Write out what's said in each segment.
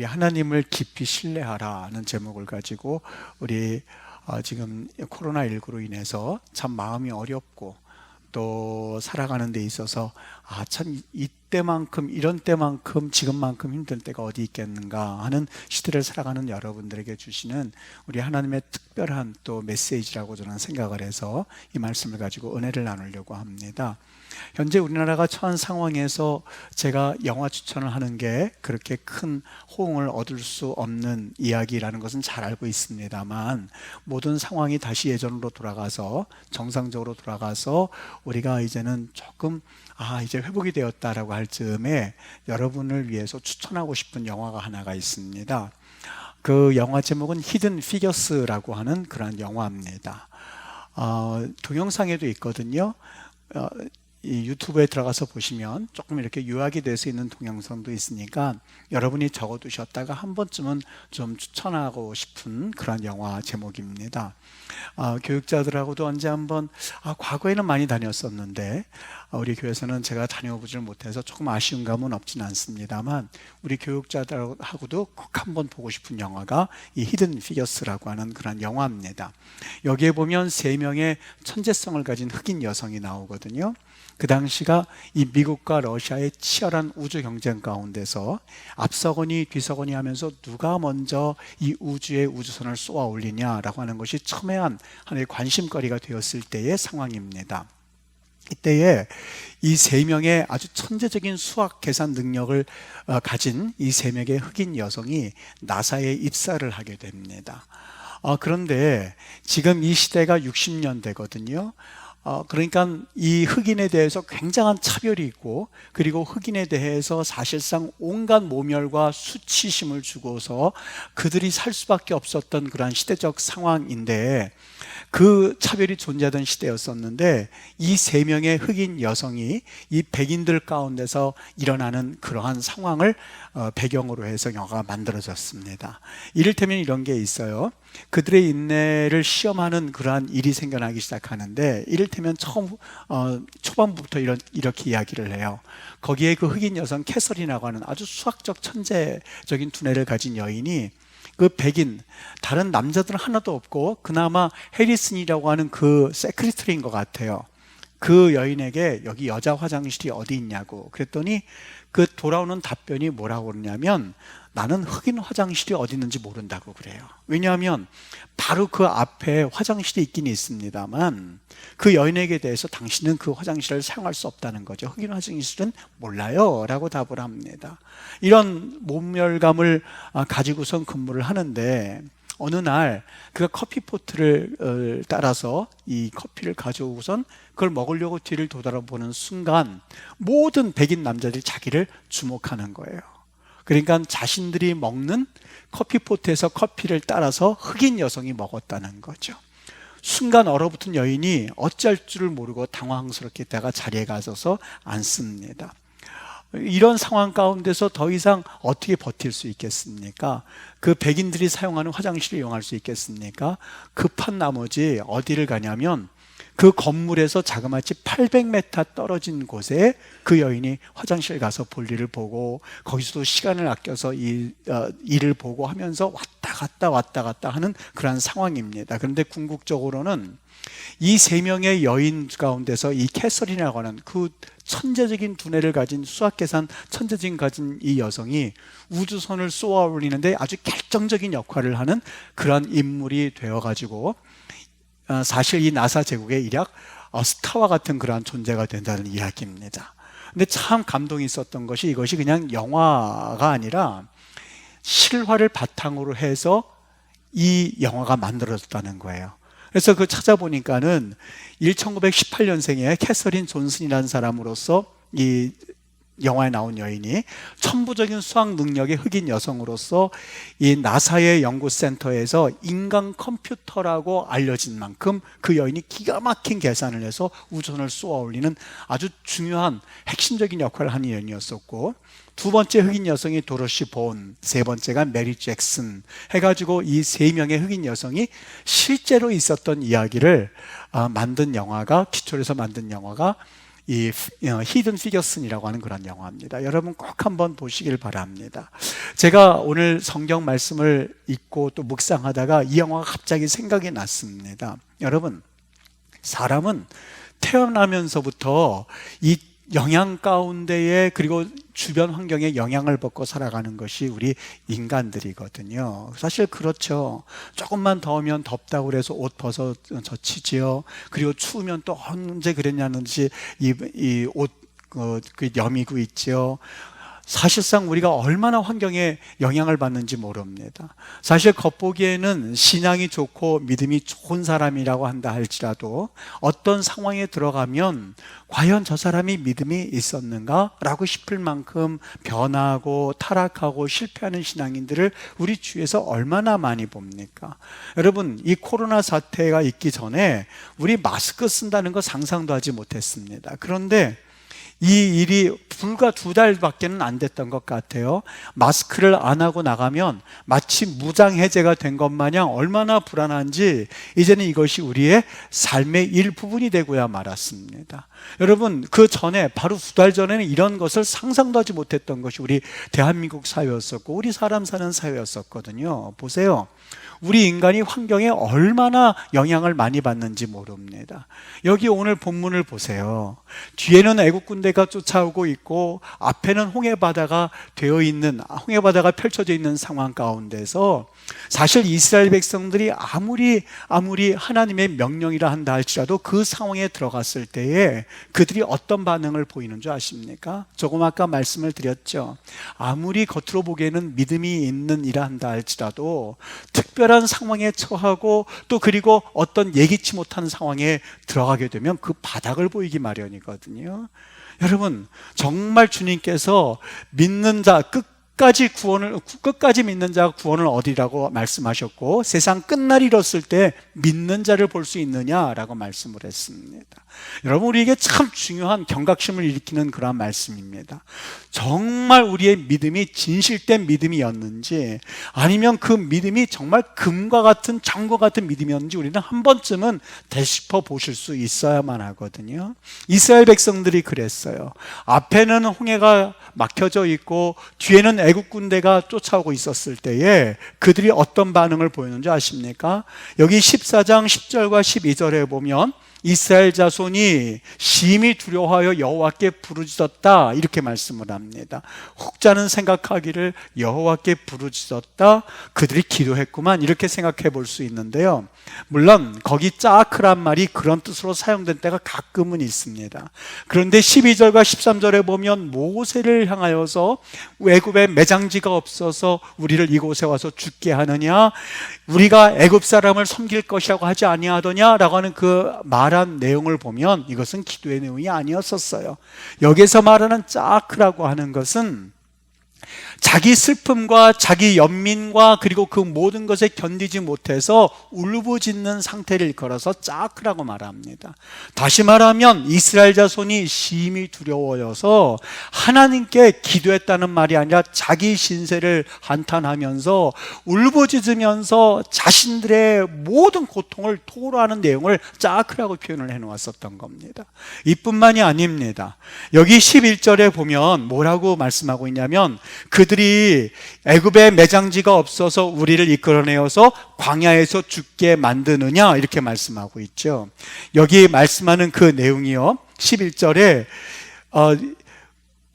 하나님을 깊이 신뢰하라는 제목을 가지고 우리 지금 코로나19로 인해서 참 마음이 어렵고 또 살아가는 데 있어서 참 이때만큼 이런 때만큼 지금만큼 힘든 때가 어디 있겠는가 하는 시대를 살아가는 여러분들에게 주시는 우리 하나님의 특별한 또 메시지라고 저는 생각을 해서 이 말씀을 가지고 은혜를 나누려고 합니다. 현재 우리나라가 처한 상황에서 제가 영화 추천을 하는 게 그렇게 큰 호응을 얻을 수 없는 이야기라는 것은 잘 알고 있습니다만, 모든 상황이 다시 예전으로 돌아가서 정상적으로 돌아가서 우리가 이제는 조금 이제 회복이 되었다라고 할 즈음에 여러분을 위해서 추천하고 싶은 영화가 하나가 있습니다. 그 영화 제목은 히든 피겨스라고 하는 그런 영화입니다. 동영상에도 있거든요. 이 유튜브에 들어가서 보시면 조금 이렇게 요약이 될 수 있는 동영상도 있으니까 여러분이 적어두셨다가 한 번쯤은 좀 추천하고 싶은 그런 영화 제목입니다. 교육자들하고도 언제 한번 과거에는 많이 다녔었는데 우리 교회에서는 제가 다녀보질 못해서 조금 아쉬운 감은 없진 않습니다만, 우리 교육자들하고도 꼭 한번 보고 싶은 영화가 이 히든 피겨스라고 하는 그런 영화입니다. 여기에 보면 3명의 천재성을 가진 흑인 여성이 나오거든요. 그 당시가 이 미국과 러시아의 치열한 우주 경쟁 가운데서 앞서거니 뒤서거니 하면서 누가 먼저 이 우주에 우주선을 쏘아 올리냐라고 하는 것이 첨예한 하나의 관심거리가 되었을 때의 상황입니다. 이때에 이 3명의 아주 천재적인 수학 계산 능력을 가진 이 3명의 흑인 여성이 나사에 입사를 하게 됩니다. 그런데 지금 이 시대가 60년대거든요. 그러니까 이 흑인에 대해서 굉장한 차별이 있고, 그리고 흑인에 대해서 사실상 온갖 모멸과 수치심을 주고서 그들이 살 수밖에 없었던 그런 시대적 상황인데, 그 차별이 존재하던 시대였었는데 이 3명의 흑인 여성이 이 백인들 가운데서 일어나는 그러한 상황을 배경으로 해서 영화가 만들어졌습니다. 이를테면 이런 게 있어요. 그들의 인내를 시험하는 그러한 일이 생겨나기 시작하는데, 이를테면 초반부터 이렇게 이야기를 해요. 거기에 그 흑인 여성 캐서린이라고 하는 아주 수학적 천재적인 두뇌를 가진 여인이 그 백인, 다른 남자들은 하나도 없고 그나마 해리슨이라고 하는 그 세크리터리인 것 같아요. 그 여인에게 여기 여자 화장실이 어디 있냐고 그랬더니 그 돌아오는 답변이 뭐라고 그러냐면, 나는 흑인 화장실이 어디 있는지 모른다고 그래요. 왜냐하면 바로 그 앞에 화장실이 있긴 있습니다만 그 여인에게 대해서 당신은 그 화장실을 사용할 수 없다는 거죠. 흑인 화장실은 몰라요 라고 답을 합니다. 이런 모멸감을 가지고선 근무를 하는데, 어느 날 그가 커피포트를 따라서 이 커피를 가져오고선 그걸 먹으려고 뒤를 돌아보는 순간 모든 백인 남자들이 자기를 주목하는 거예요. 그러니까 자신들이 먹는 커피포트에서 커피를 따라서 흑인 여성이 먹었다는 거죠. 순간 얼어붙은 여인이 어찌할 줄을 모르고 당황스럽게 있다가 자리에 가서서 앉습니다. 이런 상황 가운데서 더 이상 어떻게 버틸 수 있겠습니까? 그 백인들이 사용하는 화장실을 이용할 수 있겠습니까? 급한 나머지 어디를 가냐면 그 건물에서 자그마치 800m 떨어진 곳에 그 여인이 화장실 가서 볼일을 보고 거기서도 시간을 아껴서 일을 보고 하면서 왔다 갔다 하는 그런 상황입니다. 그런데 궁극적으로는 이 3명의 여인 가운데서 이 캐서린이라고 하는 그 천재적인 두뇌를 가진 수학계산 천재적인 가진 이 여성이 우주선을 쏘아 올리는데 아주 결정적인 역할을 하는 그런 인물이 되어가지고 사실 이 나사 제국의 일약 스타와 같은 그러한 존재가 된다는 이야기입니다. 근데 참 감동이 있었던 것이, 이것이 그냥 영화가 아니라 실화를 바탕으로 해서 이 영화가 만들어졌다는 거예요. 그래서 그 찾아보니까는 1918년생의 캐서린 존슨이라는 사람으로서 이 영화에 나온 여인이 천부적인 수학 능력의 흑인 여성으로서 이 나사의 연구센터에서 인간 컴퓨터라고 알려진 만큼 그 여인이 기가 막힌 계산을 해서 우주선을 쏘아 올리는 아주 중요한 핵심적인 역할을 하는 여인이었었고, 두 번째 흑인 여성이 도로시 본, 세 번째가 메리 잭슨 해가지고 이 세 명의 흑인 여성이 실제로 있었던 이야기를 만든 영화가, 기초로 해서 만든 영화가 이 히든 피겨슨이라고 하는 그런 영화입니다. 여러분 꼭 한번 보시길 바랍니다. 제가 오늘 성경 말씀을 읽고 또 묵상하다가 이 영화가 갑자기 생각이 났습니다. 여러분, 사람은 태어나면서부터 이 영향 가운데에, 그리고 주변 환경에 영향을 받고 살아가는 것이 우리 인간들이거든요. 사실 그렇죠. 조금만 더우면 덥다고 그래서 옷 벗어 젖히지요. 그리고 추우면 또 언제 그랬냐는 듯이 이 옷 여미고 있지요. 사실상 우리가 얼마나 환경에 영향을 받는지 모릅니다. 사실 겉보기에는 신앙이 좋고 믿음이 좋은 사람이라고 한다 할지라도 어떤 상황에 들어가면 과연 저 사람이 믿음이 있었는가? 라고 싶을 만큼 변하고 타락하고 실패하는 신앙인들을 우리 주위에서 얼마나 많이 봅니까? 여러분, 이 코로나 사태가 있기 전에 우리 마스크 쓴다는 거 상상도 하지 못했습니다. 그런데 이 일이 불과 2달밖에는 안 됐던 것 같아요. 마스크를 안 하고 나가면 마치 무장해제가 된 것 마냥 얼마나 불안한지 이제는 이것이 우리의 삶의 일부분이 되고야 말았습니다. 여러분, 그 전에 바로 2달 전에는 이런 것을 상상도 하지 못했던 것이 우리 대한민국 사회였었고 우리 사람 사는 사회였었거든요. 보세요. 우리 인간이 환경에 얼마나 영향을 많이 받는지 모릅니다. 여기 오늘 본문을 보세요. 뒤에는 애국 군대가 쫓아오고 있고 앞에는 홍해바다가 홍해바다가 펼쳐져 있는 상황 가운데서 사실 이스라엘 백성들이 아무리 하나님의 명령이라 한다 할지라도 그 상황에 들어갔을 때에 그들이 어떤 반응을 보이는 줄 아십니까? 조금 아까 말씀을 드렸죠. 아무리 겉으로 보기에는 믿음이 있는 이라 한다 할지라도 특별한 상황에 처하고 또 그리고 어떤 예기치 못한 상황에 들어가게 되면 그 바닥을 보이기 마련이거든요. 여러분, 정말 주님께서 믿는 자 끝까지 믿는 자가 구원을 얻으리라고 말씀하셨고 세상 끝날 이뤘을 때 믿는 자를 볼 수 있느냐라고 말씀을 했습니다. 여러분, 우리에게 참 중요한 경각심을 일으키는 그런 말씀입니다. 정말 우리의 믿음이 진실된 믿음이었는지 아니면 그 믿음이 정말 금과 같은 정과 같은 믿음이었는지 우리는 한 번쯤은 되짚어 보실 수 있어야만 하거든요. 이스라엘 백성들이 그랬어요. 앞에는 홍해가 막혀져 있고 뒤에는 애국 군대가 쫓아오고 있었을 때에 그들이 어떤 반응을 보였는지 아십니까? 여기 14장 10절과 12절에 보면 이스라엘 자손이 심히 두려워하여 여호와께 부르짖었다 이렇게 말씀을 합니다. 혹자는 생각하기를 여호와께 부르짖었다, 그들이 기도했구만 이렇게 생각해 볼 수 있는데요. 물론 거기 짜크란 말이 그런 뜻으로 사용된 때가 가끔은 있습니다. 그런데 12절과 13절에 보면 모세를 향하여서 애굽에 매장지가 없어서 우리를 이곳에 와서 죽게 하느냐, 우리가 애굽 사람을 섬길 것이라고 하지 아니하더냐라고 하는 그 말한 내용을 보면 이것은 기도의 내용이 아니었었어요. 여기서 말하는 짜크라고 하는 것은 자기 슬픔과 자기 연민과 그리고 그 모든 것에 견디지 못해서 울부짖는 상태를 일컬어서 짜크라고 말합니다. 다시 말하면 이스라엘 자손이 심히 두려워져서 하나님께 기도했다는 말이 아니라 자기 신세를 한탄하면서 울부짖으면서 자신들의 모든 고통을 토로하는 내용을 짜크라고 표현을 해놓았었던 겁니다. 이뿐만이 아닙니다. 여기 11절에 보면 뭐라고 말씀하고 있냐면 그들이 애굽에 매장지가 없어서 우리를 이끌어내어서 광야에서 죽게 만드느냐 이렇게 말씀하고 있죠. 여기 말씀하는 그 내용이요, 11절에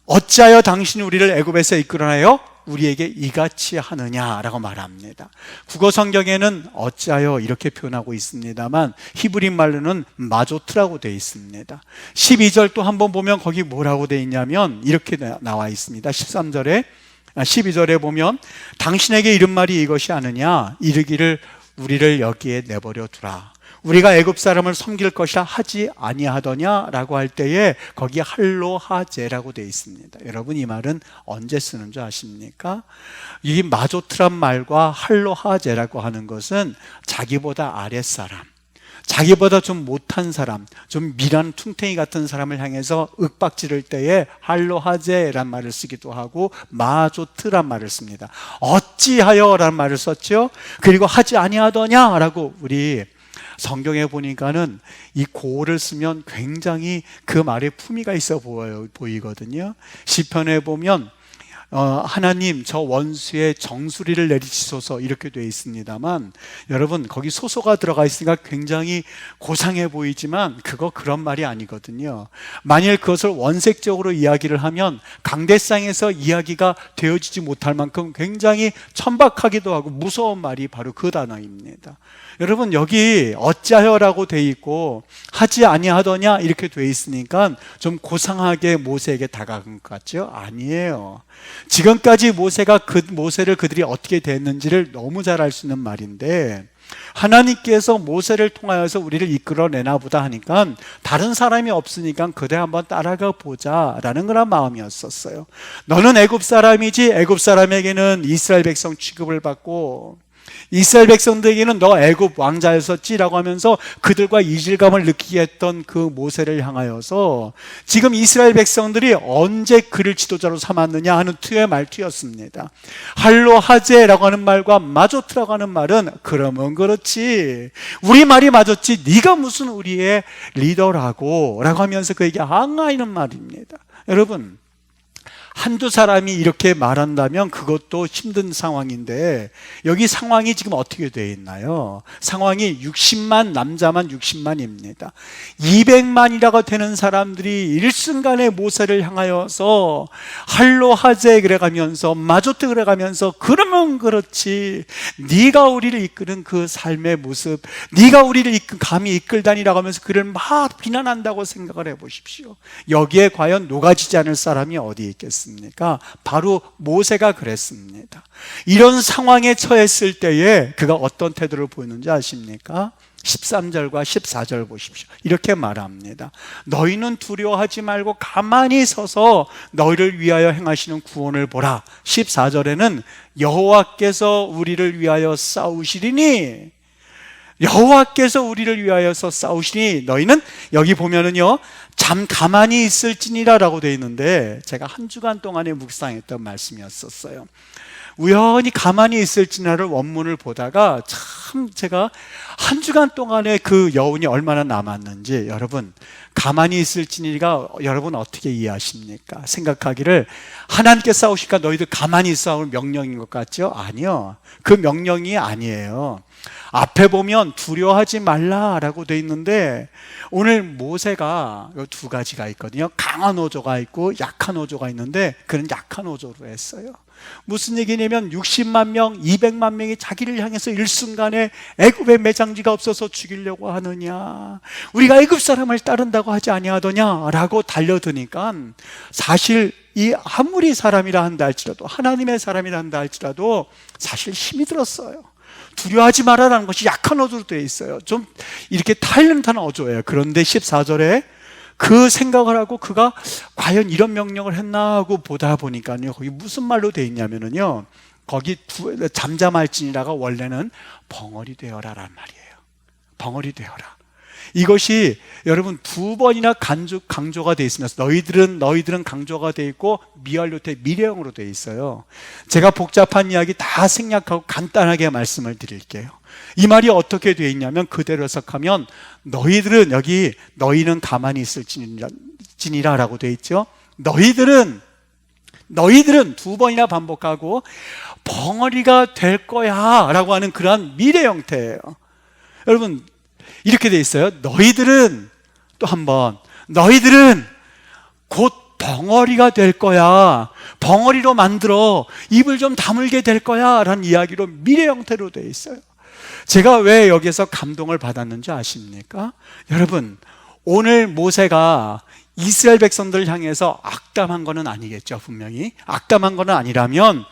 어찌하여 당신이 우리를 애굽에서 이끌어내어 우리에게 이같이 하느냐라고 말합니다. 국어 성경에는 어찌하여 이렇게 표현하고 있습니다만 히브리 말로는 마조트라고 되어 있습니다. 12절 또 한번 보면 거기 뭐라고 되어 있냐면 이렇게 나와 있습니다. 12절에 보면 당신에게 이른 말이 이것이 아느냐, 이르기를 우리를 여기에 내버려 두라, 우리가 애굽 사람을 섬길 것이라 하지 아니하더냐라고 할 때에 거기 할로하제라고 되어 있습니다. 여러분, 이 말은 언제 쓰는 줄 아십니까? 이 마조트란 말과 할로하제라고 하는 것은 자기보다 아랫사람, 자기보다 좀 못한 사람, 좀 미란 퉁탱이 같은 사람을 향해서 윽박지를 때에 할로하제란 말을 쓰기도 하고 마조트란 말을 씁니다. 어찌하여 라는 말을 썼죠. 그리고 하지 아니하더냐라고 우리 성경에 보니까는 이 고를 쓰면 굉장히 그 말에 품위가 있어 보이거든요. 시편에 보면 하나님 저 원수의 정수리를 내리시소서 이렇게 되어 있습니다만, 여러분 거기 소소가 들어가 있으니까 굉장히 고상해 보이지만 그런 말이 아니거든요. 만일 그것을 원색적으로 이야기를 하면 강대상에서 이야기가 되어지지 못할 만큼 굉장히 천박하기도 하고 무서운 말이 바로 그 단어입니다. 여러분, 여기 어찌하여라고 돼 있고 하지 아니하더냐 이렇게 돼 있으니까 좀 고상하게 모세에게 다가간 것 같죠? 아니에요. 지금까지 모세를 그들이 어떻게 대했는지를 너무 잘 알 수 있는 말인데, 하나님께서 모세를 통하여서 우리를 이끌어내나 보다 하니까 다른 사람이 없으니까 그대 한번 따라가 보자라는 그런 마음이었었어요. 너는 애굽 사람이지 애굽 사람에게는 이스라엘 백성 취급을 받고 이스라엘 백성들에게는 너 애굽 왕자였었지라고 하면서 그들과 이질감을 느끼게 했던 그 모세를 향하여서 지금 이스라엘 백성들이 언제 그를 지도자로 삼았느냐 하는 투의 말투였습니다. 할로하제라고 하는 말과 마조트라고 하는 말은 그러면 그렇지, 우리 말이 맞았지 네가 무슨 우리의 리더라고 라고 하면서 그에게 항의하는 말입니다. 여러분, 한두 사람이 이렇게 말한다면 그것도 힘든 상황인데 여기 상황이 지금 어떻게 되어 있나요? 상황이 60만, 남자만 60만입니다. 200만이라고 되는 사람들이 일순간에 모세를 향하여서 할로하제 그래가면서 마조트 그래가면서 그러면 그렇지 네가 우리를 이끄는 그 삶의 모습, 네가 우리를 감히 이끌다니라고 하면서 그를 막 비난한다고 생각을 해보십시오. 여기에 과연 녹아지지 않을 사람이 어디 있겠습니까? 바로 모세가 그랬습니다. 이런 상황에 처했을 때에 그가 어떤 태도를 보이는지 아십니까? 13절과 14절 보십시오. 이렇게 말합니다. 너희는 두려워하지 말고 가만히 서서 너희를 위하여 행하시는 구원을 보라. 14절에는 여호와께서 우리를 위하여 싸우시리니, 여호와께서 우리를 위하여서 싸우시니 너희는, 여기 보면은요 가만히 있을지니라 라고 되어 있는데 제가 한 주간 동안에 묵상했던 말씀이었었어요. 우연히 가만히 있을지나를 원문을 보다가 참 제가 한 주간 동안에 그 여운이 얼마나 남았는지, 여러분 가만히 있을지니가 여러분 어떻게 이해하십니까? 생각하기를 하나님께 싸우시니까 너희들 가만히 있어 명령인 것 같죠? 아니요, 그 명령이 아니에요. 앞에 보면 두려워하지 말라라고 돼 있는데 오늘 모세가 두 가지가 있거든요. 강한 어조가 있고 약한 어조가 있는데 그는 약한 어조로 했어요. 무슨 얘기냐면 60만 명, 200만 명이 자기를 향해서 일순간에 애굽에 매장지가 없어서 죽이려고 하느냐, 우리가 애굽 사람을 따른다고 하지 아니하더냐라고 달려드니까 사실 이 아무리 사람이라 한다 할지라도, 하나님의 사람이라 한다 할지라도 사실 힘이 들었어요. 두려워하지 마라라는 것이 약한 어조로 되어 있어요. 좀 이렇게 타일런트한 어조예요. 그런데 14절에 그 생각을 하고 그가 과연 이런 명령을 했나 하고 보다 보니까요, 거기 무슨 말로 되어 있냐면요, 거기 잠잠할지니라가 원래는 벙어리 되어라란 말이에요. 벙어리 되어라. 이것이 여러분 두 번이나 강조가 되어 있으면서 너희들은 강조가 되어 있고 미알로테 미래형으로 되어 있어요. 제가 복잡한 이야기 다 생략하고 간단하게 말씀을 드릴게요. 이 말이 어떻게 되어 있냐면 그대로 해석하면 너희는 가만히 있을지니라 라고 되어 있죠. 너희들은 두 번이나 반복하고 벙어리가 될 거야 라고 하는 그러한 미래 형태예요. 여러분 이렇게 돼 있어요. 너희들은 곧 벙어리가 될 거야. 벙어리로 만들어 입을 좀 다물게 될 거야 라는 이야기로 미래 형태로 돼 있어요. 제가 왜 여기서 감동을 받았는지 아십니까? 여러분, 오늘 모세가 이스라엘 백성들을 향해서 악담한 거는 아니겠죠. 분명히 악담한 거는 아니라면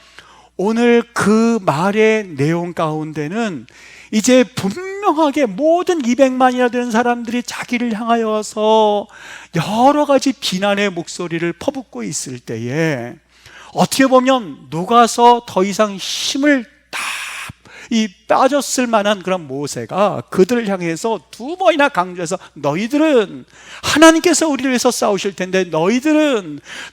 오늘 그 말의 내용 가운데는 이제 분명히 분명하게 모든 200만이나 되는 사람들이 자기를 향하여서 여러 가지 비난의 목소리를 퍼붓고 있을 때에 어떻게 보면 녹아서 더 이상 힘을 빠졌을 만한 그런 모세가 그들을 향해서 두 번이나 강조해서 너희들은 하나님께서 우리를 위해서 싸우실 텐데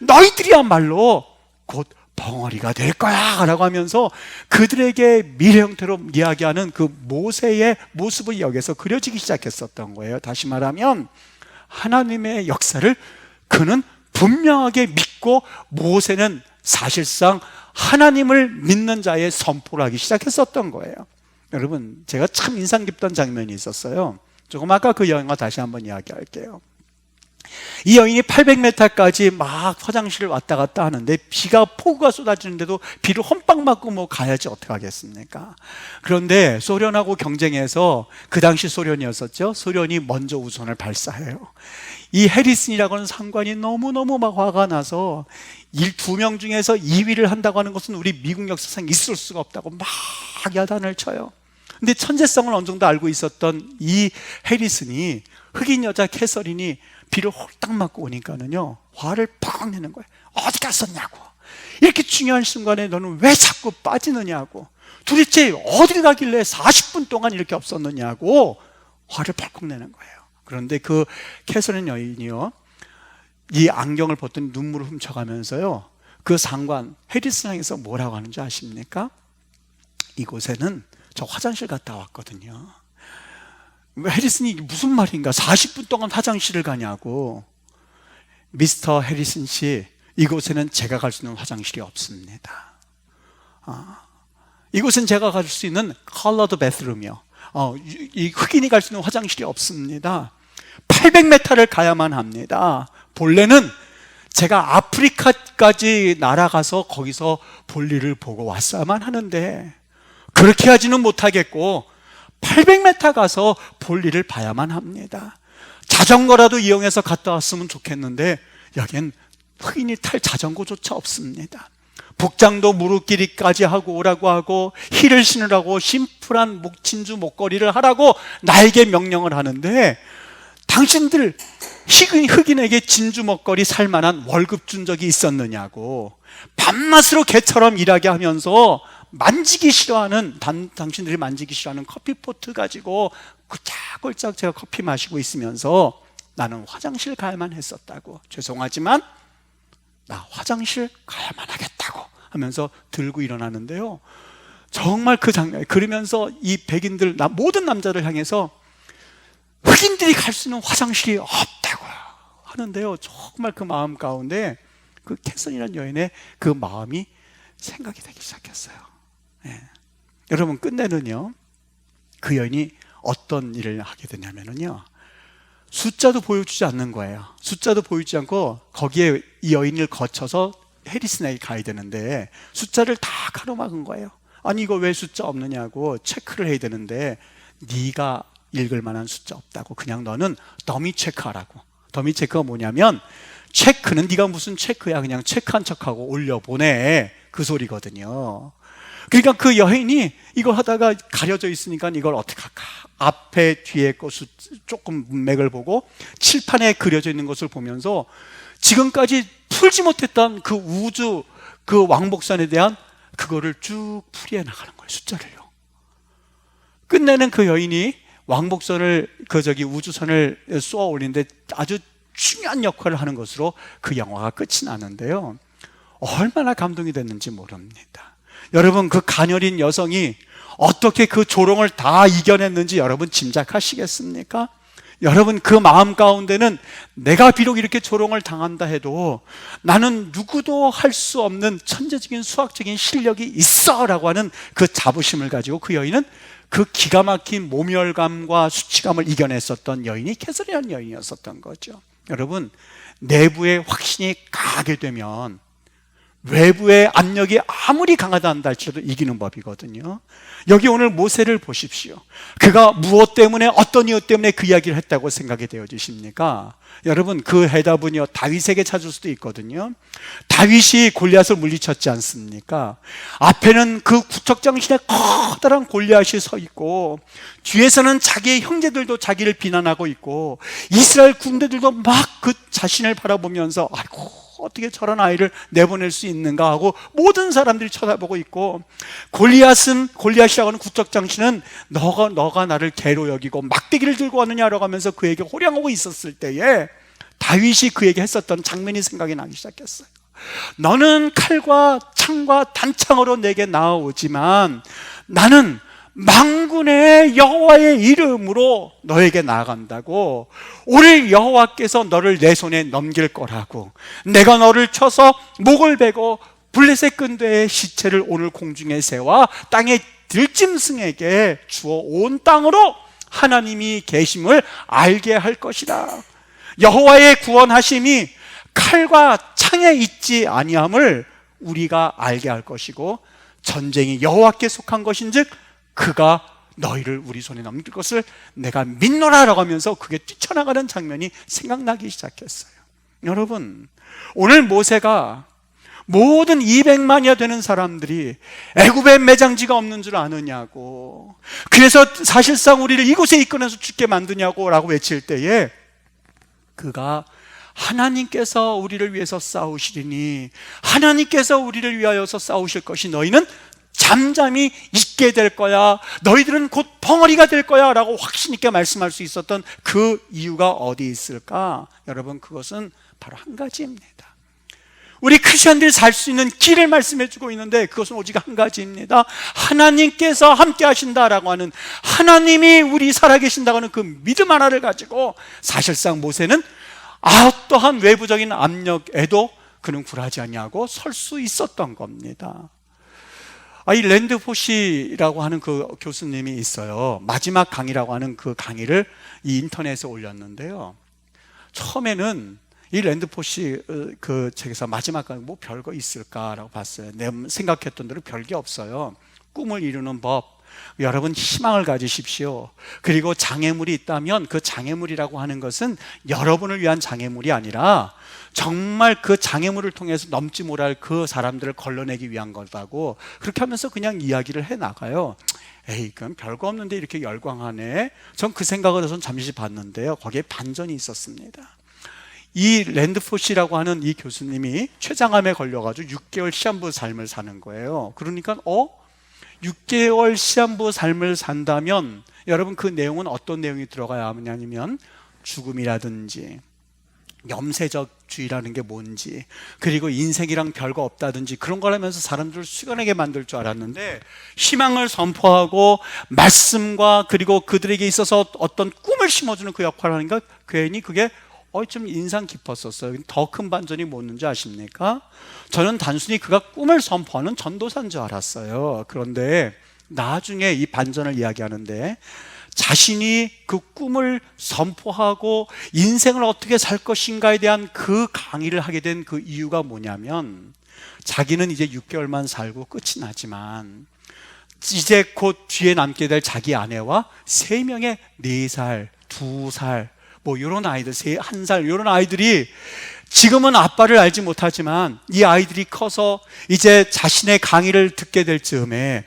너희들이야말로 곧 벙어리가 될 거야 라고 하면서 그들에게 미래 형태로 이야기하는 그 모세의 모습을 여기서 그려지기 시작했었던 거예요. 다시 말하면 하나님의 역사를 그는 분명하게 믿고 모세는 사실상 하나님을 믿는 자의 선포를 하기 시작했었던 거예요. 여러분, 제가 참 인상 깊던 장면이 있었어요. 조금 아까 그 여인과 다시 한번 이야기할게요. 이 여인이 800m까지 막 화장실을 왔다 갔다 하는데 폭우가 쏟아지는데도 비를 험빵 맞고 뭐 가야지 어떡하겠습니까? 그런데 소련하고 경쟁해서, 그 당시 소련이었었죠. 소련이 먼저 우선을 발사해요. 이 해리슨이라고 하는 상관이 너무너무 막 화가 나서 2명 중에서 2위를 한다고 하는 것은 우리 미국 역사상 있을 수가 없다고 막 야단을 쳐요. 근데 천재성을 어느 정도 알고 있었던 이 해리슨이, 흑인 여자 캐서린이 비를 홀딱 맞고 오니까는요, 화를 펑 내는 거예요. 어디 갔었냐고, 이렇게 중요한 순간에 너는 왜 자꾸 빠지느냐고, 도대체 어딜 가길래 40분 동안 이렇게 없었느냐고 화를 펄컥 내는 거예요. 그런데 그 캐서린 여인이요, 이 안경을 벗더니 눈물을 훔쳐가면서요, 그 상관 해리슨 향해서 뭐라고 하는지 아십니까? 이곳에는 저 화장실 갔다 왔거든요. 해리슨이 무슨 말인가, 40분 동안 화장실을 가냐고. 미스터 해리슨 씨, 이곳에는 제가 갈 수 있는 화장실이 없습니다. 이곳은 제가 갈 수 있는 컬러드 베스룸이요, 이 흑인이 갈 수 있는 화장실이 없습니다. 800m를 가야만 합니다. 본래는 제가 아프리카까지 날아가서 거기서 볼일을 보고 왔어야만 하는데 그렇게 하지는 못하겠고 800m 가서 볼일을 봐야만 합니다. 자전거라도 이용해서 갔다 왔으면 좋겠는데 여긴 흑인이 탈 자전거조차 없습니다. 복장도 무릎 길이까지 하고 오라고 하고 힐을 신으라고 심플한 진주 목걸이를 하라고 나에게 명령을 하는데, 당신들 흑인에게 진주 목걸이 살 만한 월급 준 적이 있었느냐고. 밤낮으로 개처럼 일하게 하면서 만지기 싫어하는, 당신들이 만지기 싫어하는 커피포트 가지고 꼴짝꼴짝 제가 커피 마시고 있으면서 나는 화장실 가야만 했었다고. 죄송하지만 나 화장실 가야만 하겠다고 하면서 들고 일어나는데요, 정말 그 장면, 그러면서 이 백인들, 모든 남자를 향해서 흑인들이 갈 수 있는 화장실이 없다고 하는데요, 정말 그 마음 가운데 그 캐선이라는 여인의 그 마음이 생각이 되기 시작했어요. 여러분, 끝내는요, 그 여인이 어떤 일을 하게 되냐면요, 숫자도 보여주지 않는 거예요. 숫자도 보여주지 않고 거기에 이 여인을 거쳐서 해리슨에게 가야 되는데 숫자를 다 가로막은 거예요. 아니, 이거 왜 숫자 없느냐고 체크를 해야 되는데 네가 읽을 만한 숫자 없다고, 그냥 너는 더미 체크하라고. 더미 체크가 뭐냐면, 체크는 네가 무슨 체크야, 그냥 체크한 척하고 올려보내, 그 소리거든요. 그러니까 그 여인이 이걸 하다가 가려져 있으니까 이걸 어떻게 할까, 앞에 뒤에 거 조금 문맥을 보고 칠판에 그려져 있는 것을 보면서 지금까지 풀지 못했던 그 우주, 그 왕복선에 대한 그거를 쭉 풀이해 나가는 거예요, 숫자를요. 끝내는 그 여인이 왕복선을, 우주선을 쏘아 올리는데 아주 중요한 역할을 하는 것으로 그 영화가 끝이 나는데요, 얼마나 감동이 됐는지 모릅니다. 여러분, 그 가녀린 여성이 어떻게 그 조롱을 다 이겨냈는지 여러분 짐작하시겠습니까? 여러분, 그 마음 가운데는 내가 비록 이렇게 조롱을 당한다 해도 나는 누구도 할 수 없는 천재적인 수학적인 실력이 있어 라고 하는 그 자부심을 가지고 그 여인은 그 기가 막힌 모멸감과 수치감을 이겨냈었던 여인이 캐서린이라는 여인이었었던 거죠. 여러분, 내부에 확신이 강하게 되면 외부의 압력이 아무리 강하다 한다 할지라도 이기는 법이거든요. 여기 오늘 모세를 보십시오. 그가 무엇 때문에, 어떤 이유 때문에 그 이야기를 했다고 생각이 되어지십니까? 여러분, 그 해답은요, 다윗에게 찾을 수도 있거든요. 다윗이 골리앗을 물리쳤지 않습니까? 앞에는 그 구척장신의 커다란 골리앗이 서 있고, 뒤에서는 자기의 형제들도 자기를 비난하고 있고, 이스라엘 군대들도 막 그 자신을 바라보면서 아이고, 어떻게 저런 아이를 내보낼 수 있는가 하고 모든 사람들이 쳐다보고 있고, 골리앗이라고 하는 구척장신은 너가 나를 개로 여기고 막대기를 들고 왔느냐라고 하면서 그에게 호령하고 있었을 때에 다윗이 그에게 했었던 장면이 생각이 나기 시작했어요. 너는 칼과 창과 단창으로 내게 나아오지만 나는 만군의 여호와의 이름으로 너에게 나아간다고. 오늘 여호와께서 너를 내 손에 넘길 거라고. 내가 너를 쳐서 목을 베고 블레셋 근대의 시체를 오늘 공중에 세워 땅의 들짐승에게 주어 온 땅으로 하나님이 계심을 알게 할 것이다. 여호와의 구원하심이 칼과 창에 있지 아니함을 우리가 알게 할 것이고, 전쟁이 여호와께 속한 것인즉 그가 너희를 우리 손에 넘길 것을 내가 믿노라라고 하면서 그게 뛰쳐나가는 장면이 생각나기 시작했어요. 여러분, 오늘 모세가 모든 200만이나 되는 사람들이 애굽에 매장지가 없는 줄 아느냐고, 그래서 사실상 우리를 이곳에 이끌어서 죽게 만드냐고 라고 외칠 때에 그가 하나님께서 우리를 위해서 싸우시리니, 하나님께서 우리를 위하여서 싸우실 것이 너희는 잠잠히 있게 될 거야, 너희들은 곧 벙어리가 될 거야 라고 확신 있게 말씀할 수 있었던 그 이유가 어디 있을까? 여러분, 그것은 바로 한 가지입니다. 우리 크리스천들이 살 수 있는 길을 말씀해 주고 있는데 그것은 오직 한 가지입니다. 하나님께서 함께 하신다라고 하는, 하나님이 우리 살아계신다고 하는 그 믿음 하나를 가지고 사실상 모세는 어떠한 외부적인 압력에도 그는 굴하지 아니하고 설 수 있었던 겁니다. 이 랜드포시라고 하는 그 교수님이 있어요. 마지막 강의라고 하는 그 강의를 이 인터넷에 올렸는데요. 처음에는 이 랜드포시 그 책에서 마지막 강의 뭐 별거 있을까라고 봤어요. 내가 생각했던 대로 별게 없어요. 꿈을 이루는 법, 여러분 희망을 가지십시오. 그리고 장애물이 있다면 그 장애물이라고 하는 것은 여러분을 위한 장애물이 아니라 정말 그 장애물을 통해서 넘지 못할 그 사람들을 걸러내기 위한 거다고, 그렇게 하면서 그냥 이야기를 해나가요. 에이, 그건 별거 없는데 이렇게 열광하네. 전 그 생각을 해서 잠시 봤는데요, 거기에 반전이 있었습니다. 이 랜드포시라고 하는 이 교수님이 췌장암에 걸려가지고 6개월 시한부 삶을 사는 거예요. 그러니까 6개월 시한부 삶을 산다면 여러분, 그 내용은 어떤 내용이 들어가야 하냐면 죽음이라든지 염세적주의라는 게 뭔지, 그리고 인생이랑 별거 없다든지 그런 걸 하면서 사람들을 숙연하게 만들 줄 알았는데, 희망을 선포하고 말씀과 그리고 그들에게 있어서 어떤 꿈을 심어주는 그 역할을 하니까 괜히 그게 좀 인상 깊었었어요. 더 큰 반전이 뭐였는지 아십니까? 저는 단순히 그가 꿈을 선포하는 전도사인 줄 알았어요. 그런데 나중에 이 반전을 이야기하는데, 자신이 그 꿈을 선포하고 인생을 어떻게 살 것인가에 대한 그 강의를 하게 된 그 이유가 뭐냐면, 자기는 이제 6개월만 살고 끝이 나지만 이제 곧 뒤에 남게 될 자기 아내와 3명의 4살, 2살 뭐 이런 아이들, 1살 이런 아이들이 지금은 아빠를 알지 못하지만 이 아이들이 커서 이제 자신의 강의를 듣게 될 즈음에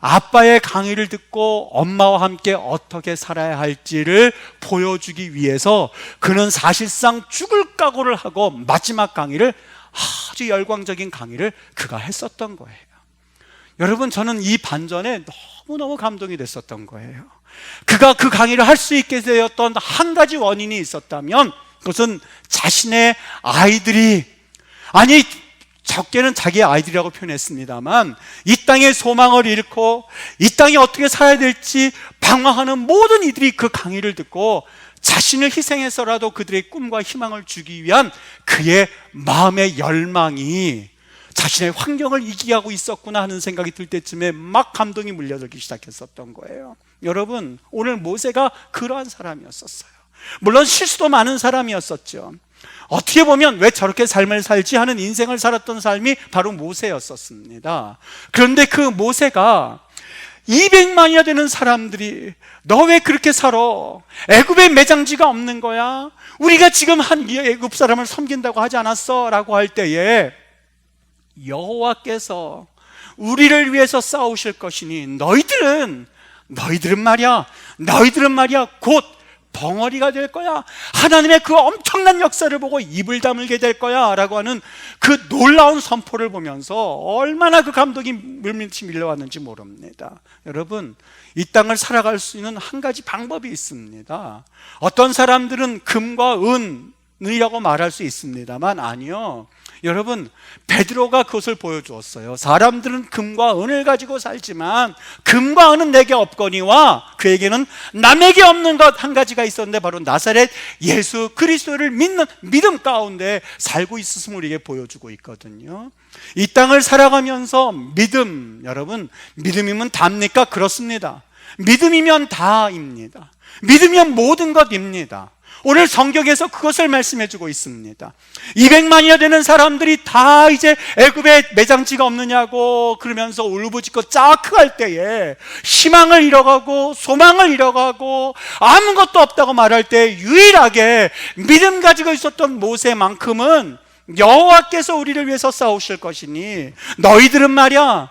아빠의 강의를 듣고 엄마와 함께 어떻게 살아야 할지를 보여주기 위해서 그는 사실상 죽을 각오를 하고 마지막 강의를, 아주 열광적인 강의를 그가 했었던 거예요. 여러분, 저는 이 반전에 너무너무 감동이 됐었던 거예요. 그가 그 강의를 할 수 있게 되었던 한 가지 원인이 있었다면 그것은 자신의 아이들이, 아니 적게는 자기의 아이들이라고 표현했습니다만, 이 땅의 소망을 잃고 이 땅에 어떻게 살아야 될지 방황하는 모든 이들이 그 강의를 듣고 자신을 희생해서라도 그들의 꿈과 희망을 주기 위한 그의 마음의 열망이 자신의 환경을 이기하고 있었구나 하는 생각이 들 때쯤에 막 감동이 물려들기 시작했었던 거예요. 여러분, 오늘 모세가 그러한 사람이었었어요. 물론 실수도 많은 사람이었었죠. 어떻게 보면 왜 저렇게 삶을 살지 하는 인생을 살았던 삶이 바로 모세였었습니다. 그런데 그 모세가 200만이나 되는 사람들이 너 왜 그렇게 살아? 애굽에 매장지가 없는 거야? 우리가 지금 한 애굽 사람을 섬긴다고 하지 않았어? 라고 할 때에 여호와께서 우리를 위해서 싸우실 것이니 너희들은 말이야 곧 벙어리가 될 거야. 하나님의 그 엄청난 역사를 보고 입을 다물게 될 거야 라고 하는 그 놀라운 선포를 보면서 얼마나 그 감동이 물밀듯이 밀려왔는지 모릅니다. 여러분, 이 땅을 살아갈 수 있는 한 가지 방법이 있습니다. 어떤 사람들은 금과 은이라고 말할 수 있습니다만 아니요, 여러분, 베드로가 그것을 보여주었어요. 사람들은 금과 은을 가지고 살지만 금과 은은 내게 없거니와 그에게는 남에게 없는 것 한 가지가 있었는데 바로 나사렛 예수 그리스도를 믿는 믿음 가운데 살고 있었음을 우리에게 보여주고 있거든요. 이 땅을 살아가면서 믿음, 여러분, 믿음이면 답니까? 그렇습니다. 믿음이면 다입니다. 믿으면 모든 것입니다. 오늘 성경에서 그것을 말씀해주고 있습니다. 200만이나 되는 사람들이 다 이제 애굽에 매장지가 없느냐고 그러면서 울부짖고 짜크할 때에 희망을 잃어가고 소망을 잃어가고 아무것도 없다고 말할 때 유일하게 믿음 가지고 있었던 모세만큼은 여호와께서 우리를 위해서 싸우실 것이니 너희들은 말이야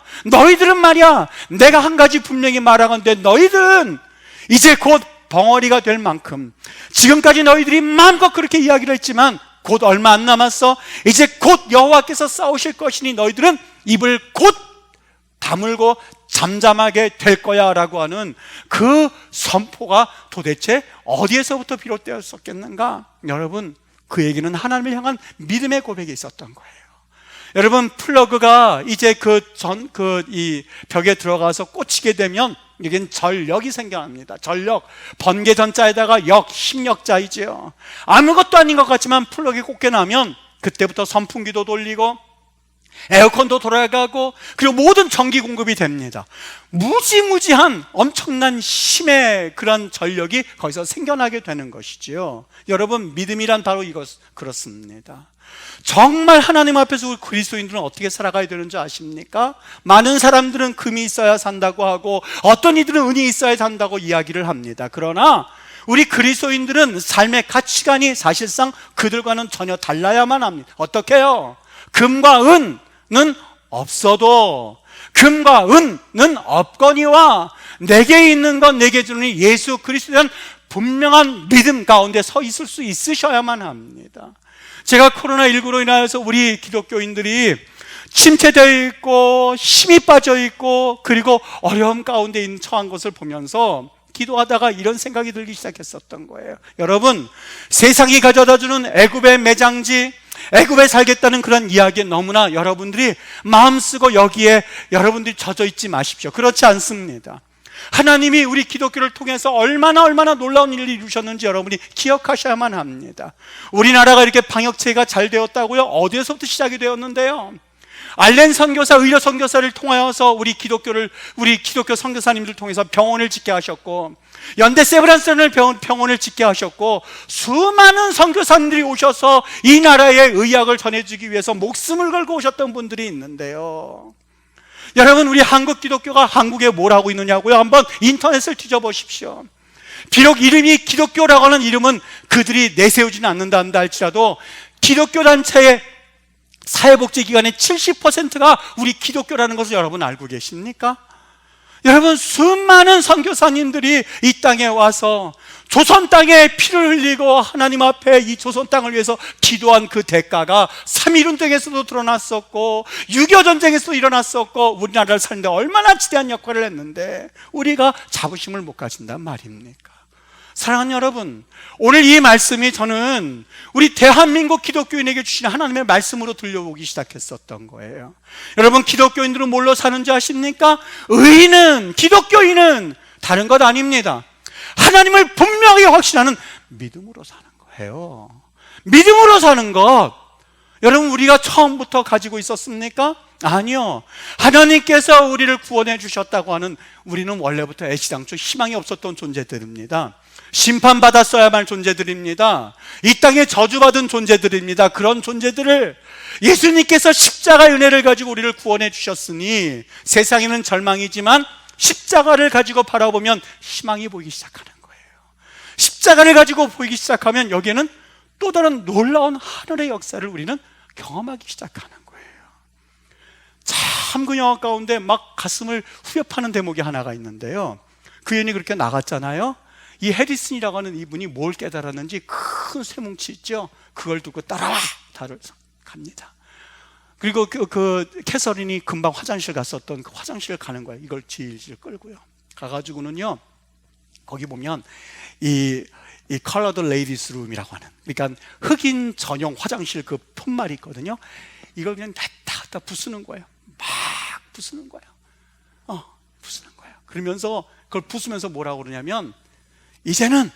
내가 한 가지 분명히 말하건대 너희들은 이제 곧 벙어리가 될 만큼 지금까지 너희들이 마음껏 그렇게 이야기를 했지만 곧 얼마 안 남았어. 이제 곧 여호와께서 싸우실 것이니 너희들은 입을 곧 다물고 잠잠하게 될 거야 라고 하는 그 선포가 도대체 어디에서부터 비롯되었었겠는가? 여러분, 그 얘기는 하나님을 향한 믿음의 고백이 있었던 거예요. 여러분, 플러그가 이제 이 벽에 들어가서 꽂히게 되면 여긴 전력이 생겨납니다. 전력, 번개전자에다가 힘력자이죠. 아무것도 아닌 것 같지만 플러그가 꽂게 나면 그때부터 선풍기도 돌리고 에어컨도 돌아가고 그리고 모든 전기 공급이 됩니다. 무지무지한 엄청난 힘의 그런 전력이 거기서 생겨나게 되는 것이지요. 여러분, 믿음이란 바로 이것 그렇습니다. 정말 하나님 앞에서 우리 그리스도인들은 어떻게 살아가야 되는지 아십니까? 많은 사람들은 금이 있어야 산다고 하고 어떤 이들은 은이 있어야 산다고 이야기를 합니다. 그러나 우리 그리스도인들은 삶의 가치관이 사실상 그들과는 전혀 달라야만 합니다. 어떻게 해요? 금과 은은 없어도 금과 은은 없거니와 내게 있는 건 내게 주니 예수 그리스도에 대한 분명한 믿음 가운데 서 있을 수 있으셔야만 합니다. 제가 코로나19로 인하여서 우리 기독교인들이 침체되어 있고 힘이 빠져 있고 그리고 어려움 가운데 처한 것을 보면서 기도하다가 이런 생각이 들기 시작했었던 거예요. 여러분, 세상이 가져다주는 애굽의 매장지, 애굽에 살겠다는 그런 이야기에 너무나 여러분들이 마음 쓰고 여기에 여러분들이 젖어 있지 마십시오. 그렇지 않습니다. 하나님이 우리 기독교를 통해서 얼마나 놀라운 일을 이루셨는지 여러분이 기억하셔야만 합니다. 우리나라가 이렇게 방역체계가 잘 되었다고요? 어디에서부터 시작이 되었는데요? 알렌 선교사, 의료 선교사를 통하여서 우리 기독교 선교사님들 통해서 병원을 짓게 하셨고, 연대 세브란스를 병원을 짓게 하셨고, 수많은 선교사님들이 오셔서 이 나라의 의학을 전해주기 위해서 목숨을 걸고 오셨던 분들이 있는데요. 여러분, 우리 한국 기독교가 한국에 뭘 하고 있느냐고요? 한번 인터넷을 뒤져보십시오. 비록 이름이 기독교라고 하는 이름은 그들이 내세우지는 않는다 할지라도 기독교 단체의 사회복지기관의 70%가 우리 기독교라는 것을 여러분 알고 계십니까? 여러분, 수많은 선교사님들이 이 땅에 와서 조선 땅에 피를 흘리고 하나님 앞에 이 조선 땅을 위해서 기도한 그 대가가 3.1운동에서도 드러났었고 6.25 전쟁에서도 일어났었고 우리나라를 사는데 얼마나 지대한 역할을 했는데 우리가 자부심을 못 가진단 말입니까? 사랑하는 여러분, 오늘 이 말씀이 저는 우리 대한민국 기독교인에게 주신 하나님의 말씀으로 들려오기 시작했었던 거예요. 여러분, 기독교인들은 뭘로 사는지 아십니까? 기독교인은 다른 것 아닙니다. 하나님을 분명히 확신하는 믿음으로 사는 거예요. 믿음으로 사는 것, 여러분, 우리가 처음부터 가지고 있었습니까? 아니요. 하나님께서 우리를 구원해 주셨다고 하는 우리는 원래부터 애시당초 희망이 없었던 존재들입니다. 심판받았어야만 존재들입니다. 이 땅에 저주받은 존재들입니다. 그런 존재들을 예수님께서 십자가의 은혜를 가지고 우리를 구원해 주셨으니 세상에는 절망이지만 십자가를 가지고 바라보면 희망이 보이기 시작하는 거예요. 십자가를 가지고 보이기 시작하면 여기에는 또 다른 놀라운 하늘의 역사를 우리는 경험하기 시작하는 거예요. 참 그 영화 가운데 막 가슴을 후벼 파는 대목이 하나가 있는데요, 그 연이 그렇게 나갔잖아요. 이 해리슨이라고 하는 이분이 뭘 깨달았는지 큰 쇠뭉치 있죠, 그걸 두고 따라와 다를 갑니다. 그리고 그 캐서린이 금방 화장실 갔었던 그 화장실을 가는 거예요. 이걸 질질 끌고요. 가가지고는요, 거기 보면 이 컬러드 레이디스 룸이라고 하는, 그러니까 흑인 전용 화장실 그 푯말이 있거든요. 이걸 그냥 갖다 부수는 거예요. 막 부수는 거예요. 부수는 거예요. 그러면서 그걸 부수면서 뭐라고 그러냐면, 이제는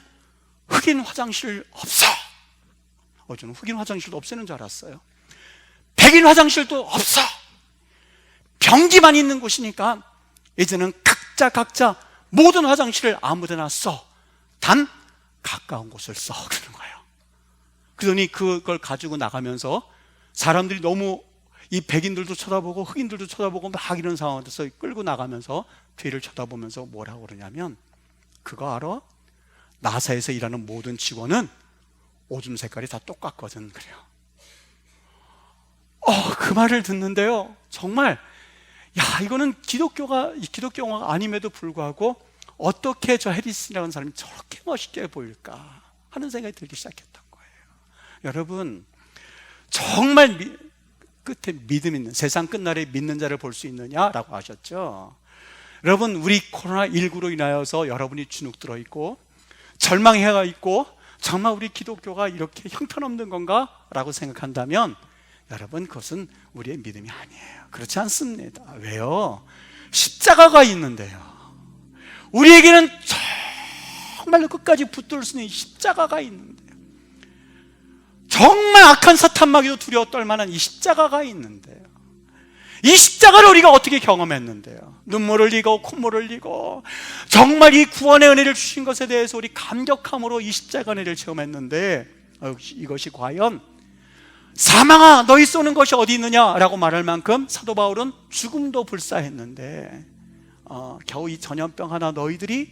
흑인 화장실 없어. 저는 흑인 화장실도 없애는 줄 알았어요. 백인 화장실도 없어. 병기만 있는 곳이니까 이제는 각자 모든 화장실을 아무데나 써. 단 가까운 곳을 써. 그러는 거예요. 그러더니 그걸 가지고 나가면서 사람들이 너무, 이 백인들도 쳐다보고 흑인들도 쳐다보고 막 이런 상황에서 끌고 나가면서 뒤를 쳐다보면서 뭐라고 그러냐면, 그거 알아? 나사에서 일하는 모든 직원은 오줌 색깔이 다 똑같거든. 그래요. 그 말을 듣는데요, 정말 이거는 기독교가 아님에도 불구하고 어떻게 저 해리슨이라는 사람이 저렇게 멋있게 보일까 하는 생각이 들기 시작했던 거예요. 여러분, 정말 끝에 믿음 있는, 세상 끝날에 믿는 자를 볼 수 있느냐라고 하셨죠. 여러분, 우리 코로나19로 인하여서 여러분이 주눅 들어 있고 절망해가 있고 정말 우리 기독교가 이렇게 형편없는 건가? 라고 생각한다면 여러분, 그것은 우리의 믿음이 아니에요. 그렇지 않습니다. 왜요? 십자가가 있는데요. 우리에게는 정말로 끝까지 붙들 수 있는 십자가가 있는데요. 정말 악한 사탄마귀도 두려워 떨 만한 이 십자가가 있는데요. 이 십자가를 우리가 어떻게 경험했는데요? 눈물을 흘리고 콧물을 흘리고 정말 이 구원의 은혜를 주신 것에 대해서 우리 감격함으로 이 십자가 은혜를 체험했는데, 이것이 과연 사망아 너희 쏘는 것이 어디 있느냐라고 말할 만큼 사도 바울은 죽음도 불사했는데 겨우 이 전염병 하나 너희들이,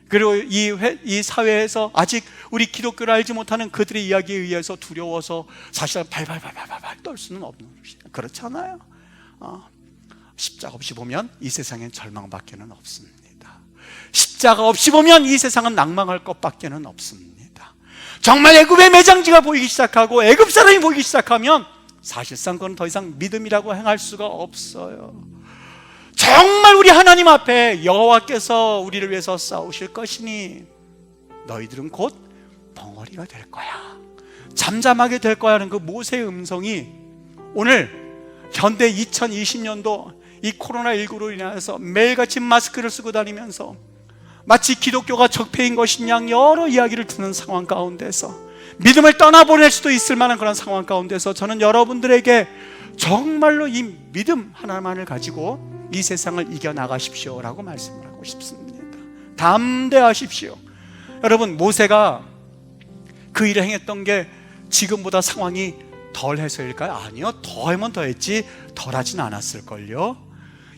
그리고 이 사회에서 아직 우리 기독교를 알지 못하는 그들의 이야기에 의해서 두려워서 사실 발발발발발 떨 수는 없는 것이에요. 그렇지 않아요? 십자가 없이 보면 이 세상엔 절망밖에는 없습니다. 십자가 없이 보면 이 세상은 낭망할 것밖에는 없습니다. 정말 애굽의 매장지가 보이기 시작하고 애굽 사람이 보이기 시작하면 사실상 그건 더 이상 믿음이라고 행할 수가 없어요. 정말 우리 하나님 앞에 여호와께서 우리를 위해서 싸우실 것이니 너희들은 곧 벙어리가 될 거야, 잠잠하게 될 거야 하는 그 모세의 음성이 오늘 현대 2020년도 이 코로나19로 인해서 매일같이 마스크를 쓰고 다니면서 마치 기독교가 적폐인 것인 양 여러 이야기를 듣는 상황 가운데서 믿음을 떠나보낼 수도 있을 만한 그런 상황 가운데서 저는 여러분들에게 정말로 이 믿음 하나만을 가지고 이 세상을 이겨나가십시오 라고 말씀을 하고 싶습니다. 담대하십시오. 여러분, 모세가 그 일을 행했던 게 지금보다 상황이 덜해서일까요? 아니요, 더하면 더했지 덜하진 않았을걸요.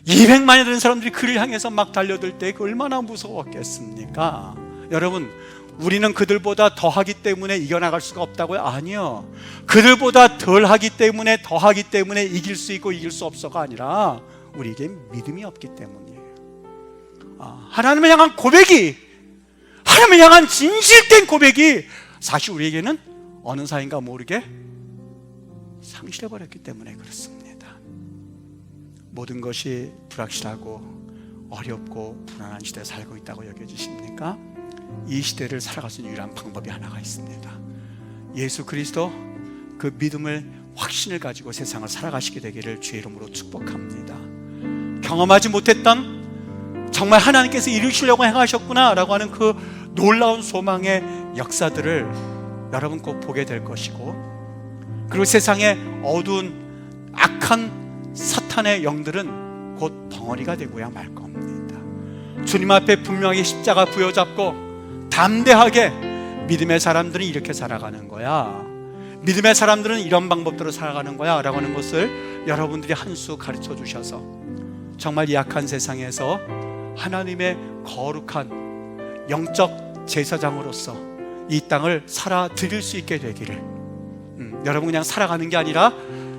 200만이 되는 사람들이 그를 향해서 막 달려들 때 얼마나 무서웠겠습니까? 여러분, 우리는 그들보다 더하기 때문에 이겨나갈 수가 없다고요? 아니요, 그들보다 덜하기 때문에 더하기 때문에 이길 수 있고 이길 수 없어가 아니라 우리에게 믿음이 없기 때문이에요. 하나님을 향한 고백이, 하나님을 향한 진실된 고백이 사실 우리에게는 어느 사이인가 모르게 상실해버렸기 때문에 그렇습니다. 모든 것이 불확실하고 어렵고 불안한 시대에 살고 있다고 여겨지십니까? 이 시대를 살아갈 수 있는 유일한 방법이 하나가 있습니다. 예수 그리스도 그 믿음을, 확신을 가지고 세상을 살아가시게 되기를 주의 이름으로 축복합니다. 경험하지 못했던, 정말 하나님께서 이루시려고 행하셨구나 라고 하는 그 놀라운 소망의 역사들을 여러분 꼭 보게 될 것이고, 그리고 세상에 어두운 악한 사탄 사탄의 영들은 곧 덩어리가 되고야 말 겁니다. 주님 앞에 분명히 십자가 부여잡고 담대하게 믿음의 사람들은 이렇게 살아가는 거야, 믿음의 사람들은 이런 방법대로 살아가는 거야 라고 하는 것을 여러분들이 한 수 가르쳐 주셔서 정말 이 약한 세상에서 하나님의 거룩한 영적 제사장으로서 이 땅을 살아 드릴 수 있게 되기를, 여러분 그냥 살아가는 게 아니라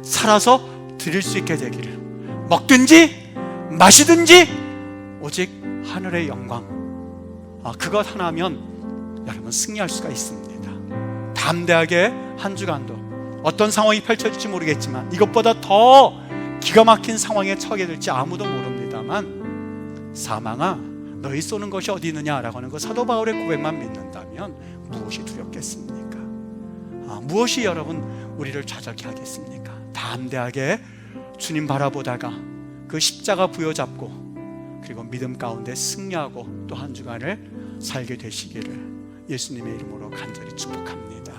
살아서 드릴 수 있게 되기를, 먹든지 마시든지 오직 하늘의 영광, 그것 하나면 여러분 승리할 수가 있습니다. 담대하게 한 주간도 어떤 상황이 펼쳐질지 모르겠지만, 이것보다 더 기가 막힌 상황에 처하게 될지 아무도 모릅니다만, 사망아 너희 쏘는 것이 어디 있느냐라고 하는 그 사도 바울의 고백만 믿는다면 무엇이 두렵겠습니까? 무엇이 여러분 우리를 좌절케 하겠습니까? 담대하게 주님 바라보다가 그 십자가 부여잡고 그리고 믿음 가운데 승리하고 또 한 주간을 살게 되시기를 예수님의 이름으로 간절히 축복합니다.